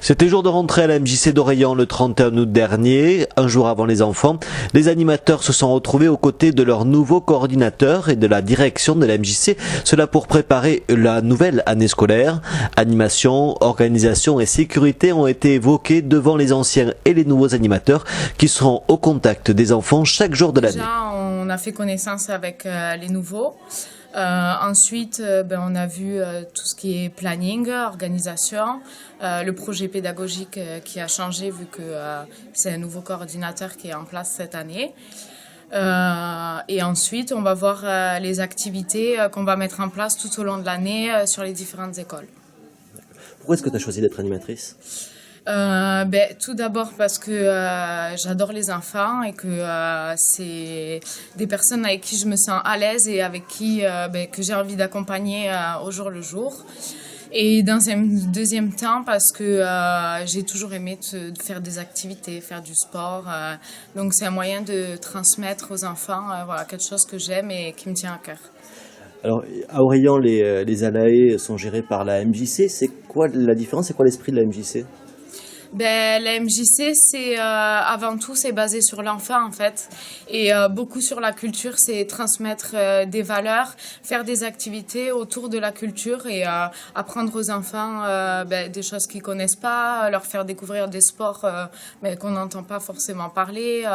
C'était jour de rentrée à la MJC d'Oreillan le 31 août dernier. Un jour avant les enfants, les animateurs se sont retrouvés aux côtés de leur nouveau coordinateur et de la direction de la MJC. Cela pour préparer la nouvelle année scolaire. Animation, organisation et sécurité ont été évoqués devant les anciens et les nouveaux animateurs qui seront au contact des enfants chaque jour de l'année. Déjà, on a fait connaissance avec les nouveaux. Ensuite, on a vu tout ce qui est planning, organisation, le projet pédagogique qui a changé vu que c'est un nouveau coordinateur qui est en place cette année. Et ensuite, on va voir les activités qu'on va mettre en place tout au long de l'année sur les différentes écoles. Pourquoi est-ce que tu as choisi d'être animatrice ? Tout d'abord parce que j'adore les enfants et que c'est des personnes avec qui je me sens à l'aise et avec qui que j'ai envie d'accompagner au jour le jour. Et dans un deuxième temps parce que j'ai toujours aimé faire des activités, faire du sport. Donc c'est un moyen de transmettre aux enfants quelque chose que j'aime et qui me tient à cœur. Alors, à Oreillan, les ALAE sont gérés par la MJC. C'est quoi la différence? C'est quoi l'esprit de la MJC? La MJC, c'est avant tout, c'est basé sur l'enfant en fait, et beaucoup sur la culture, c'est transmettre des valeurs, faire des activités autour de la culture et apprendre aux enfants des choses qu'ils connaissent pas, leur faire découvrir des sports qu'on n'entend pas forcément parler.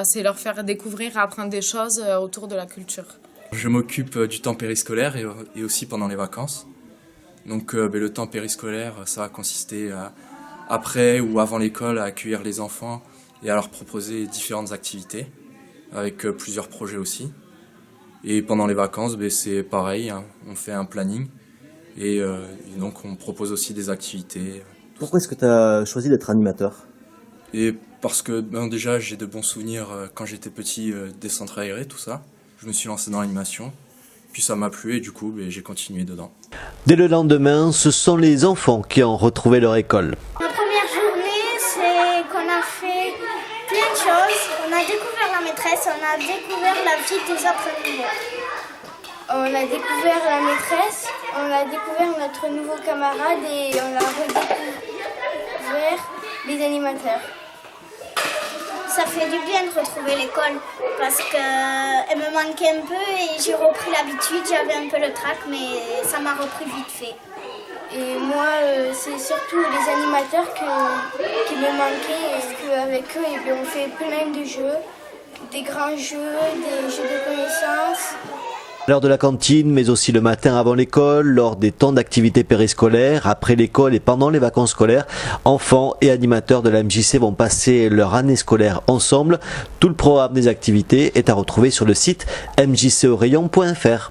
C'est leur faire découvrir, apprendre des choses autour de la culture. Je m'occupe du temps périscolaire et aussi pendant les vacances. Donc le temps périscolaire, ça va consister après ou avant l'école à accueillir les enfants et à leur proposer différentes activités avec plusieurs projets aussi. Et pendant les vacances, c'est pareil, hein, on fait un planning et donc on propose aussi des activités. Pourquoi est-ce que tu as choisi d'être animateur? Et parce que déjà j'ai de bons souvenirs quand j'étais petit des centres aérés, tout ça. Je me suis lancé dans l'animation, puis ça m'a plu et du coup j'ai continué dedans. Dès le lendemain, ce sont les enfants qui ont retrouvé leur école. La première journée, c'est qu'on a fait plein de choses. On a découvert la maîtresse, on a découvert la vie des autres niveaux. On a découvert la maîtresse, on a découvert notre nouveau camarade et on a redécouvert les animateurs. Ça fait du bien de retrouver l'école parce qu'elle me manquait un peu et j'ai repris l'habitude, j'avais un peu le trac mais ça m'a repris vite fait. Et moi, c'est surtout les animateurs qui me manquaient parce qu'avec eux, on fait plein de jeux, des grands jeux, des jeux de connaissances. À l'heure de la cantine, mais aussi le matin avant l'école, lors des temps d'activité périscolaire, après l'école et pendant les vacances scolaires, enfants et animateurs de la MJC vont passer leur année scolaire ensemble. Tout le programme des activités est à retrouver sur le site mjcoreillan.fr.